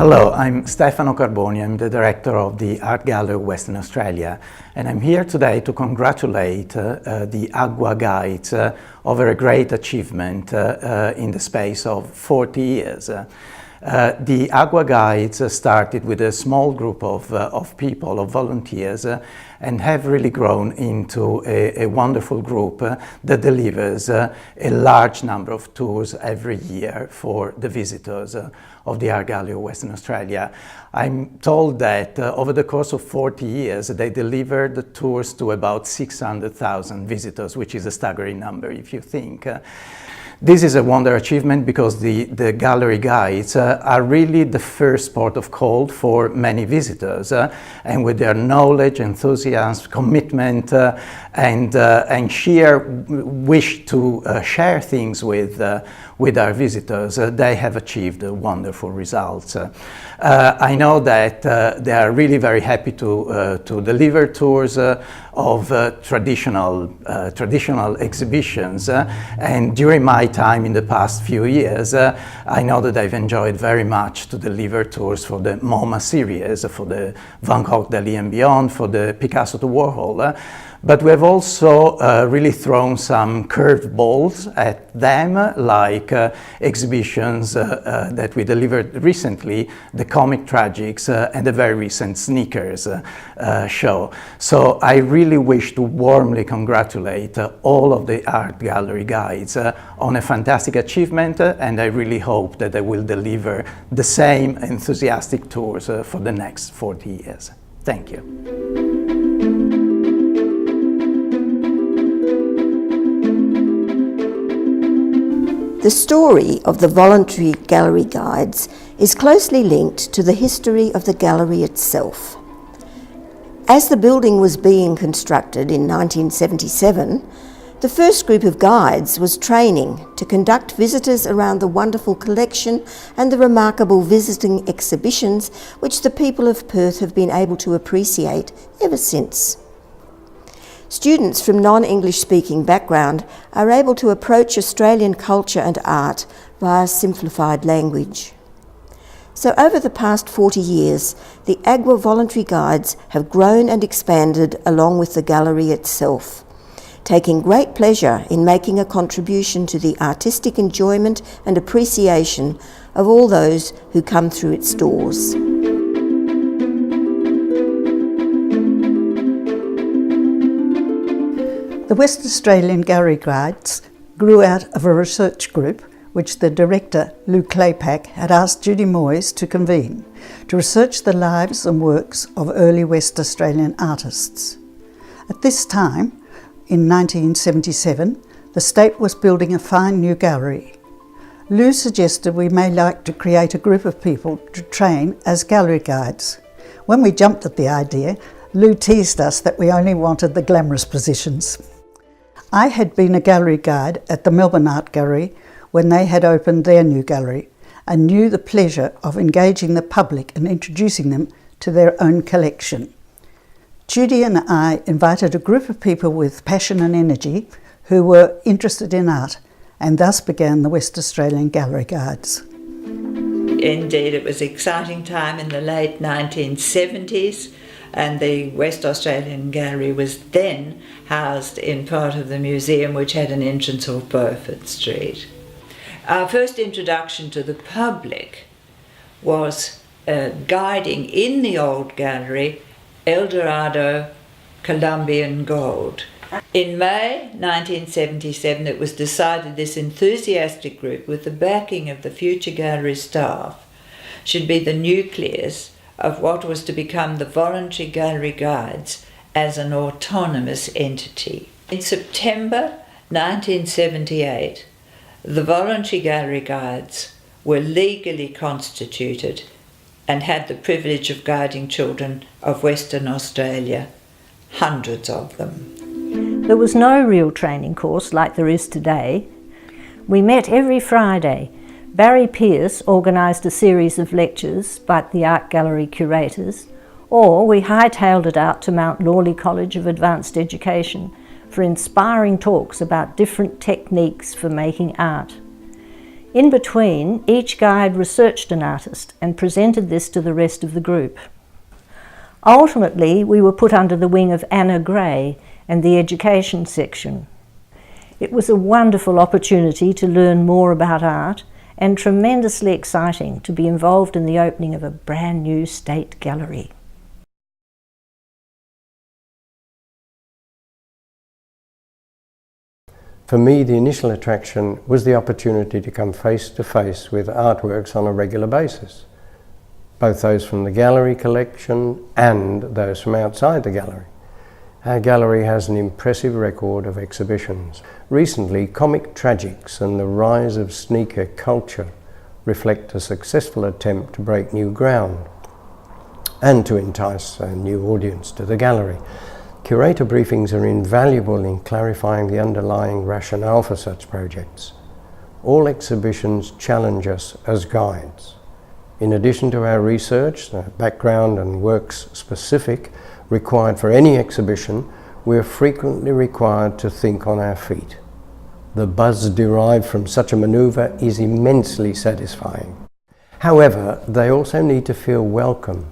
Hello, I'm Stefano Carboni. I'm the director of the Art Gallery of Western Australia, and I'm here today to congratulate the Agwa Guides over a great achievement in the space of 40 years. The Agwa Guides started with a small group of people, of volunteers, and have really grown into a wonderful group that delivers a large number of tours every year for the visitors of the Art Gallery of Western Australia. I'm told that over the course of 40 years, they delivered the tours to about 600,000 visitors, which is a staggering number if you think. This is a wonder achievement because the gallery guides are really the first port of call for many visitors, and with their knowledge, enthusiasm, commitment, and sheer wish to share things with our visitors, they have achieved wonderful results. I know that they are really very happy to deliver tours of traditional exhibitions, and during my time in the past few years, I know that I've enjoyed very much to deliver tours for the MoMA series, for the Van Gogh, Dali and Beyond, for the Picasso to Warhol. But we have also really thrown some curved balls at them, like exhibitions that we delivered recently, the Comic Tragics and the very recent Sneakers show. So I really wish to warmly congratulate all of the Art Gallery Guides on a fantastic achievement, and I really hope that they will deliver the same enthusiastic tours for the next 40 years. Thank you. The story of the voluntary gallery guides is closely linked to the history of the gallery itself. As the building was being constructed in 1977, the first group of guides was training to conduct visitors around the wonderful collection and the remarkable visiting exhibitions which the people of Perth have been able to appreciate ever since. Students from non-English speaking background are able to approach Australian culture and art via simplified language. So over the past 40 years, the Agwa voluntary guides have grown and expanded along with the gallery itself, taking great pleasure in making a contribution to the artistic enjoyment and appreciation of all those who come through its doors. The West Australian Gallery Guides grew out of a research group which the director, Lou Claypack, had asked Judy Moyes to convene to research the lives and works of early West Australian artists. At this time, in 1977, the state was building a fine new gallery. Lou suggested we may like to create a group of people to train as gallery guides. When we jumped at the idea, Lou teased us that we only wanted the glamorous positions. I had been a gallery guide at the Melbourne Art Gallery when they had opened their new gallery, and knew the pleasure of engaging the public and introducing them to their own collection. Judy and I invited a group of people with passion and energy who were interested in art, and thus began the West Australian Gallery Guides. Indeed, it was an exciting time in the late 1970s. And the West Australian Gallery was then housed in part of the museum which had an entrance off Beaufort Street. Our first introduction to the public was guiding in the old gallery Eldorado Colombian Gold. In May 1977 it was decided this enthusiastic group, with the backing of the future gallery staff, should be the nucleus of what was to become the Voluntary Gallery Guides as an autonomous entity. In September 1978, the Voluntary Gallery Guides were legally constituted and had the privilege of guiding children of Western Australia, hundreds of them. There was no real training course like there is today. We met every Friday. Barry Pearce organised a series of lectures by the art gallery curators, or we hightailed it out to Mount Lawley College of Advanced Education for inspiring talks about different techniques for making art. In between, each guide researched an artist and presented this to the rest of the group. Ultimately, we were put under the wing of Anna Gray and the education section. It was a wonderful opportunity to learn more about art and tremendously exciting to be involved in the opening of a brand new state gallery. For me, the initial attraction was the opportunity to come face to face with artworks on a regular basis, both those from the gallery collection and those from outside the gallery. Our gallery has an impressive record of exhibitions. Recently, comic tragics and the rise of sneaker culture reflect a successful attempt to break new ground and to entice a new audience to the gallery. Curator briefings are invaluable in clarifying the underlying rationale for such projects. All exhibitions challenge us as guides. In addition to our research, the background and works specific required for any exhibition, we are frequently required to think on our feet. The buzz derived from such a manoeuvre is immensely satisfying. However, they also need to feel welcome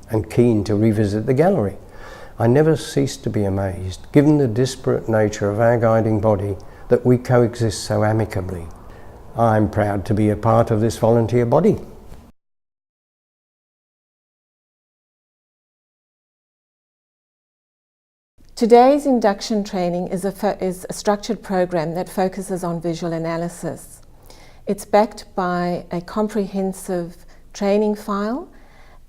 and keen to revisit the gallery. I never cease to be amazed, given the disparate nature of our guiding body, that we coexist so amicably. I'm proud to be a part of this volunteer body. Today's induction training is a structured program that focuses on visual analysis. It's backed by a comprehensive training file,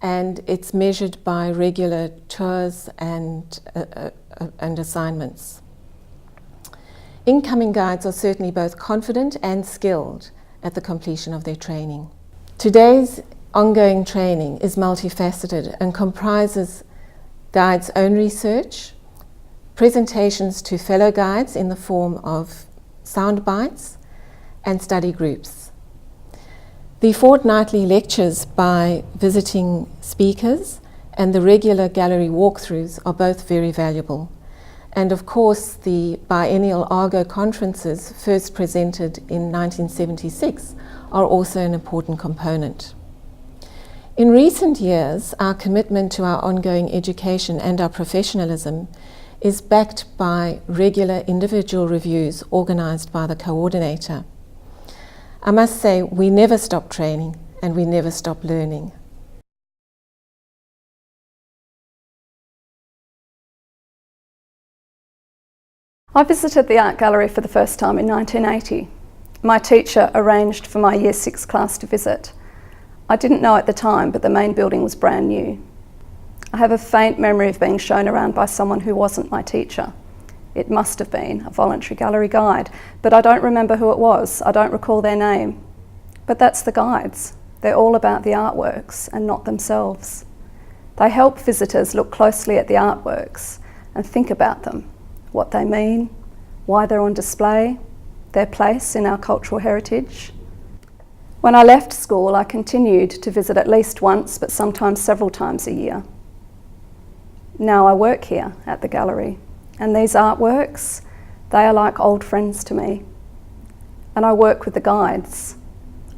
and it's measured by regular tours and assignments. Incoming guides are certainly both confident and skilled at the completion of their training. Today's ongoing training is multifaceted and comprises guides' own research, presentations to fellow guides in the form of sound bites, and study groups. The fortnightly lectures by visiting speakers and the regular gallery walkthroughs are both very valuable. And of course, the biennial Argo conferences, first presented in 1976, are also an important component. In recent years, our commitment to our ongoing education and our professionalism is backed by regular individual reviews organised by the coordinator. I must say, we never stop training and we never stop learning. I visited the art gallery for the first time in 1980. My teacher arranged for my Year 6 class to visit. I didn't know at the time, but the main building was brand new. I have a faint memory of being shown around by someone who wasn't my teacher. It must have been a voluntary gallery guide, but I don't remember who it was. I don't recall their name. But that's the guides. They're all about the artworks and not themselves. They help visitors look closely at the artworks and think about them, what they mean, why they're on display, their place in our cultural heritage. When I left school, I continued to visit at least once, but sometimes several times a year. Now I work here at the gallery, and these artworks, they are like old friends to me. And I work with the guides.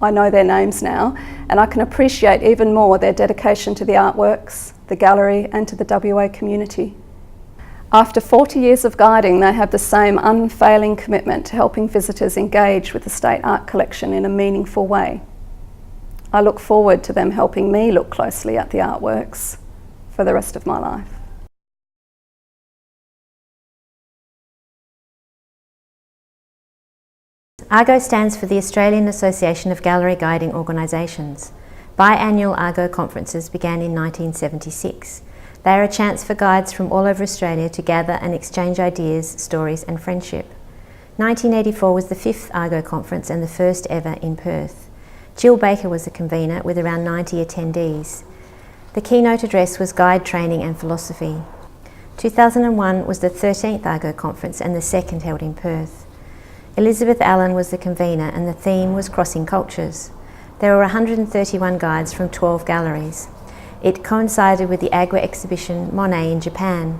I know their names now, and I can appreciate even more their dedication to the artworks, the gallery, and to the WA community. After 40 years of guiding, they have the same unfailing commitment to helping visitors engage with the state art collection in a meaningful way. I look forward to them helping me look closely at the artworks for the rest of my life. ARGO stands for the Australian Association of Gallery Guiding Organisations. Biannual ARGO conferences began in 1976. They are a chance for guides from all over Australia to gather and exchange ideas, stories and friendship. 1984 was the 5th ARGO conference and the first ever in Perth. Jill Baker was the convener with around 90 attendees. The keynote address was Guide Training and Philosophy. 2001 was the 13th ARGO conference and the second held in Perth. Elizabeth Allen was the convener and the theme was Crossing Cultures. There were 131 guides from 12 galleries. It coincided with the Agwa exhibition Monet in Japan.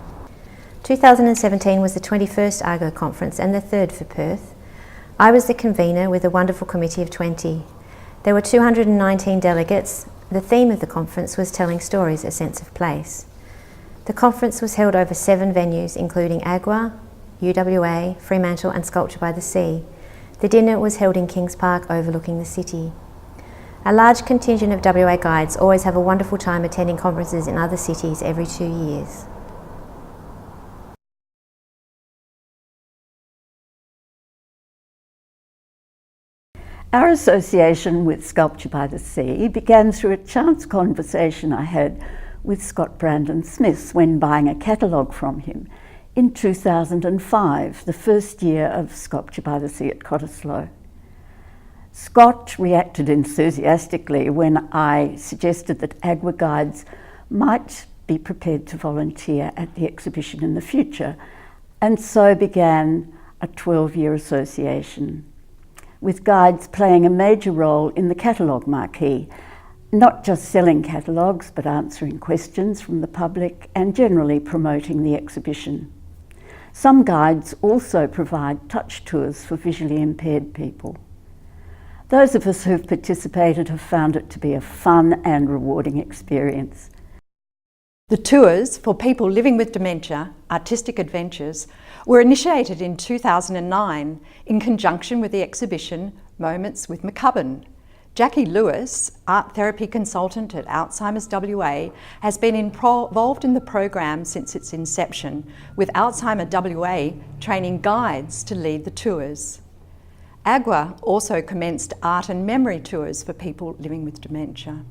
2017 was the 21st ARGO conference and the third for Perth. I was the convener with a wonderful committee of 20. There were 219 delegates. The theme of the conference was Telling Stories, a Sense of Place. The conference was held over 7 venues, including Agwa, UWA, Fremantle and Sculpture by the Sea. The dinner was held in Kings Park overlooking the city. A large contingent of WA guides always have a wonderful time attending conferences in other cities every 2 years. Our association with Sculpture by the Sea began through a chance conversation I had with Scott Brandon Smith when buying a catalogue from him in 2005, the first year of Sculpture by the Sea at Cottesloe. Scott reacted enthusiastically when I suggested that Agwa Guides might be prepared to volunteer at the exhibition in the future, and so began a 12-year association, with guides playing a major role in the catalogue marquee, not just selling catalogues, but answering questions from the public and generally promoting the exhibition. Some guides also provide touch tours for visually impaired people. Those of us who've participated have found it to be a fun and rewarding experience. The tours for people living with dementia, Artistic Adventures, were initiated in 2009 in conjunction with the exhibition Moments with McCubbin. Jackie Lewis, art therapy consultant at Alzheimer's WA, has been involved in the program since its inception, with Alzheimer WA training guides to lead the tours. Agwa also commenced art and memory tours for people living with dementia.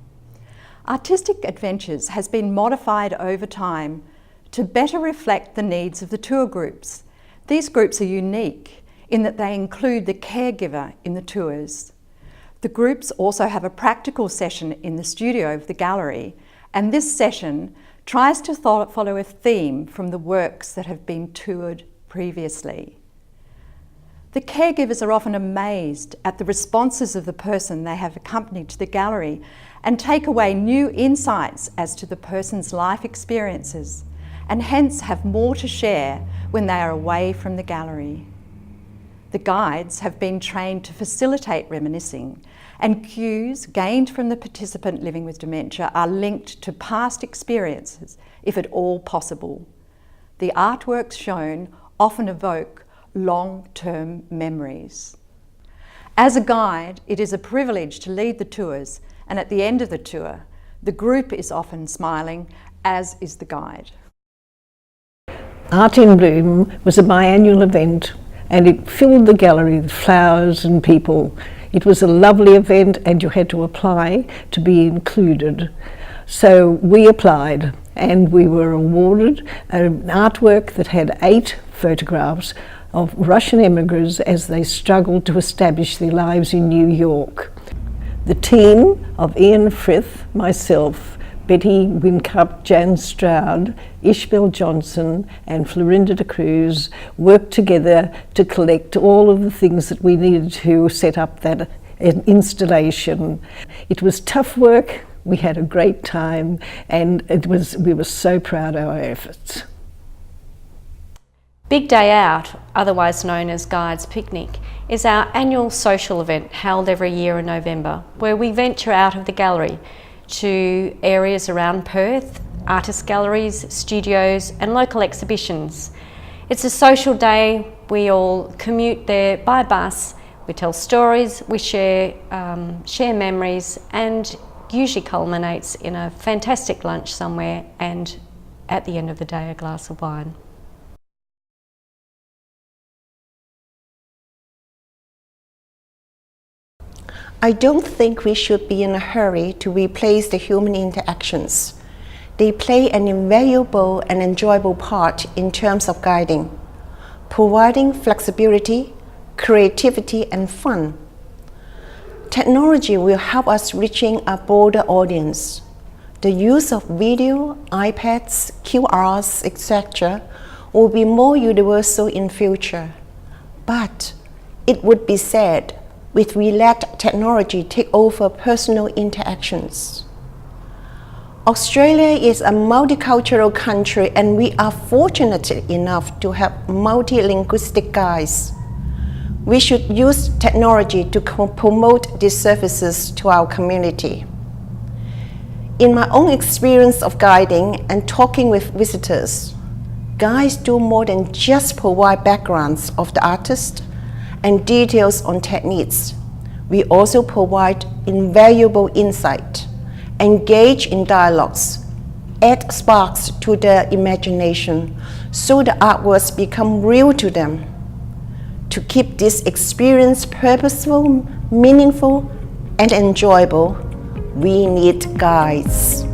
Artistic Adventures has been modified over time to better reflect the needs of the tour groups. These groups are unique in that they include the caregiver in the tours. The groups also have a practical session in the studio of the gallery, and this session tries to follow a theme from the works that have been toured previously. The caregivers are often amazed at the responses of the person they have accompanied to the gallery and take away new insights as to the person's life experiences, and hence have more to share when they are away from the gallery. The guides have been trained to facilitate reminiscing, and cues gained from the participant living with dementia are linked to past experiences, if at all possible. The artworks shown often evoke long-term memories. As a guide, it is a privilege to lead the tours, and at the end of the tour, the group is often smiling, as is the guide. Art in Bloom was a biannual event, and it filled the gallery with flowers and people. It was a lovely event, and you had to apply to be included. So we applied, and we were awarded an artwork that had 8 photographs of Russian immigrants as they struggled to establish their lives in New York. The team of Ian Frith, myself, Betty Wincup, Jan Stroud, Ishbel Johnson and Florinda de Cruz worked together to collect all of the things that we needed to set up that installation. It was tough work, we had a great time, and we were so proud of our efforts. Big Day Out, otherwise known as Guides Picnic, is our annual social event held every year in November, where we venture out of the gallery to areas around Perth, artist galleries, studios and local exhibitions. It's a social day. We all commute there by bus, we tell stories, we share memories, and usually culminates in a fantastic lunch somewhere, and at the end of the day a glass of wine. I don't think we should be in a hurry to replace the human interactions. They play an invaluable and enjoyable part in terms of guiding, providing flexibility, creativity, and fun. Technology will help us reaching a broader audience. The use of video, iPads, QRs, etc. will be more universal in future. But it would be sad if we let technology take over personal interactions. Australia is a multicultural country, and we are fortunate enough to have multilinguistic guides. We should use technology to promote these services to our community. In my own experience of guiding and talking with visitors, guides do more than just provide backgrounds of the artist and details on techniques. We also provide invaluable insight, engage in dialogues, add sparks to their imagination so the artworks become real to them. To keep this experience purposeful, meaningful, and enjoyable, we need guides.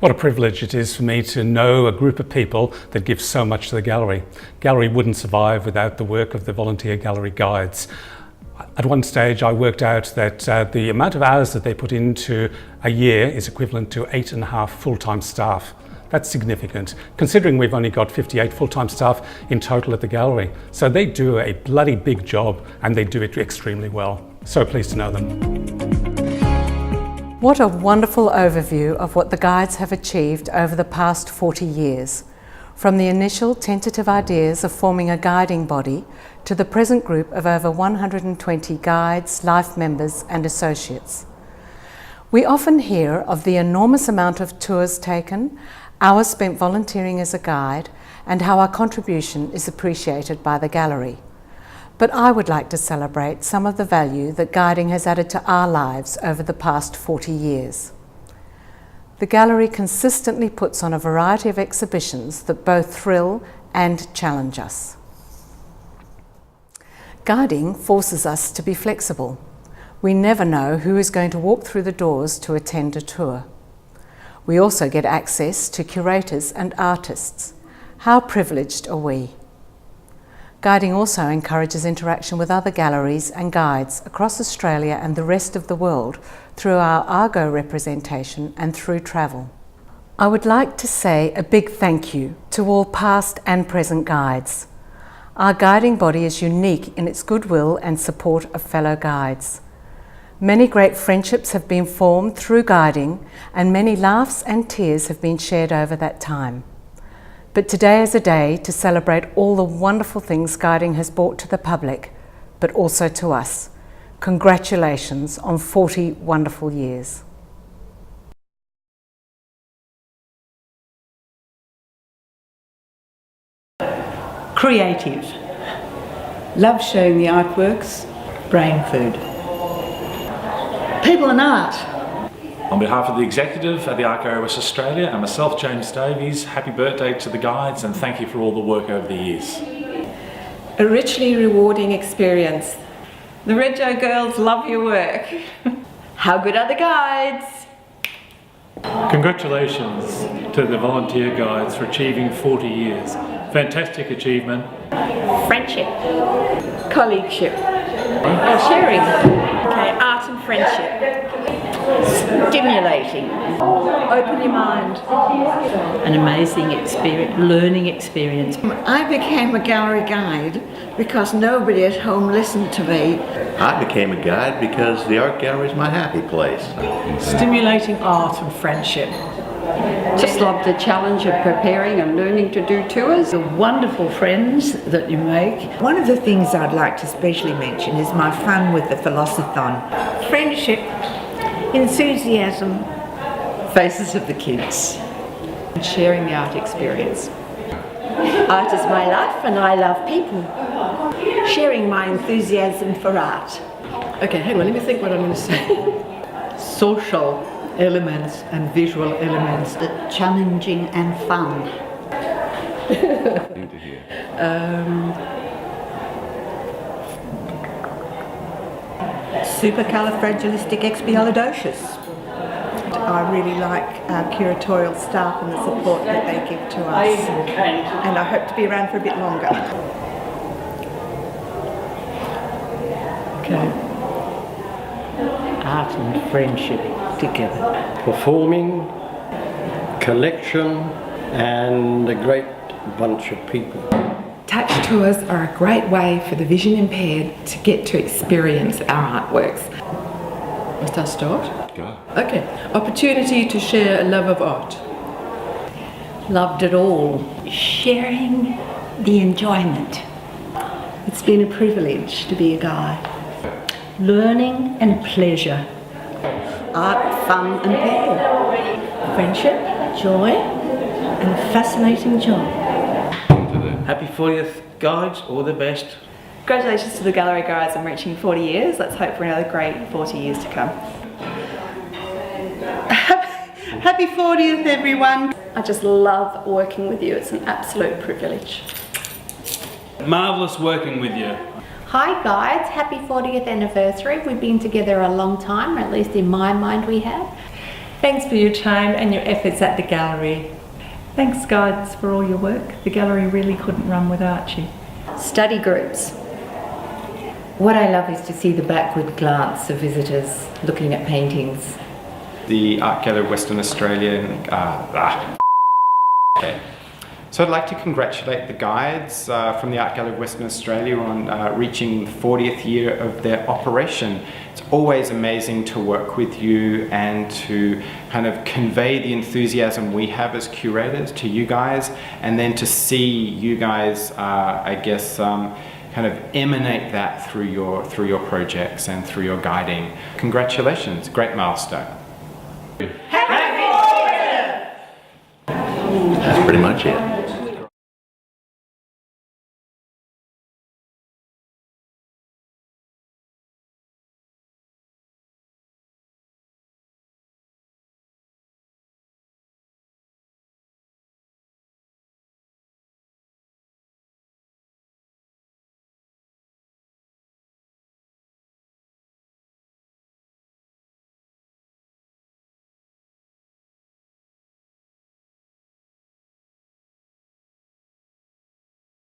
What a privilege it is for me to know a group of people that give so much to the gallery. Gallery wouldn't survive without the work of the volunteer gallery guides. At one stage I worked out that the amount of hours that they put into a year is equivalent to 8.5 full-time staff. That's significant, considering we've only got 58 full-time staff in total at the gallery. So they do a bloody big job, and they do it extremely well. So pleased to know them. What a wonderful overview of what the guides have achieved over the past 40 years. From the initial tentative ideas of forming a guiding body to the present group of over 120 guides, life members and associates. We often hear of the enormous amount of tours taken, hours spent volunteering as a guide, and how our contribution is appreciated by the gallery. But I would like to celebrate some of the value that guiding has added to our lives over the past 40 years. The gallery consistently puts on a variety of exhibitions that both thrill and challenge us. Guiding forces us to be flexible. We never know who is going to walk through the doors to attend a tour. We also get access to curators and artists. How privileged are we? Guiding also encourages interaction with other galleries and guides across Australia and the rest of the world through our Argo representation and through travel. I would like to say a big thank you to all past and present guides. Our guiding body is unique in its goodwill and support of fellow guides. Many great friendships have been formed through guiding, and many laughs and tears have been shared over that time. But today is a day to celebrate all the wonderful things guiding has brought to the public, but also to us. Congratulations on 40 wonderful years. Creative. Love showing the artworks. Brain food. People and art. On behalf of the executive at the Art Gallery West Australia and myself, James Davies, happy birthday to the guides and thank you for all the work over the years. A richly rewarding experience. The Rego girls love your work. How good are the guides? Congratulations to the volunteer guides for achieving 40 years. Fantastic achievement. Friendship. Colleagueship. Sharing. Okay, art and friendship. Stimulating. Open your mind. An amazing experience, learning experience. I became a gallery guide because nobody at home listened to me. I became a guide because the art gallery is my happy place. Stimulating art and friendship. Just love the challenge of preparing and learning to do tours. The wonderful friends that you make. One of the things I'd like to especially mention is my fun with the Philosothon. Friendship, enthusiasm. Faces of the kids. And sharing the art experience. Art is my life and I love people. Sharing my enthusiasm for art. Okay, hang on, let me think what I'm going to say. Social elements and visual elements. Challenging and fun. Supercalifragilisticexpialidocious. I really like our curatorial staff and the support that they give to us. And I hope to be around for a bit longer. Okay. Art and friendship together. Performing, collection, and a great bunch of people. Touch tours are a great way for the vision impaired to get to experience our artworks. Must I start? Go. Okay. Opportunity to share a love of art. Loved it all. Sharing the enjoyment. It's been a privilege to be a guide. Learning and pleasure. Art, fun and people. Friendship, joy and a fascinating job. Happy 40th, Guides, all the best. Congratulations to the Gallery Guides on reaching 40 years. Let's hope for another great 40 years to come. Happy 40th, everyone. I just love working with you. It's an absolute privilege. Marvellous working with you. Hi guides, happy 40th anniversary. We've been together a long time, or at least in my mind we have. Thanks for your time and your efforts at the gallery. Thanks guides for all your work. The gallery really couldn't run without you. Study groups. What I love is to see the backward glance of visitors looking at paintings. The Art Gallery of Western Australia. Okay. So I'd like to congratulate the guides from the Art Gallery of Western Australia on reaching the 40th year of their operation. It's always amazing to work with you and to kind of convey the enthusiasm we have as curators to you guys, and then to see you guys, kind of emanate that through your projects and through your guiding. Congratulations, great milestone. That's pretty much it.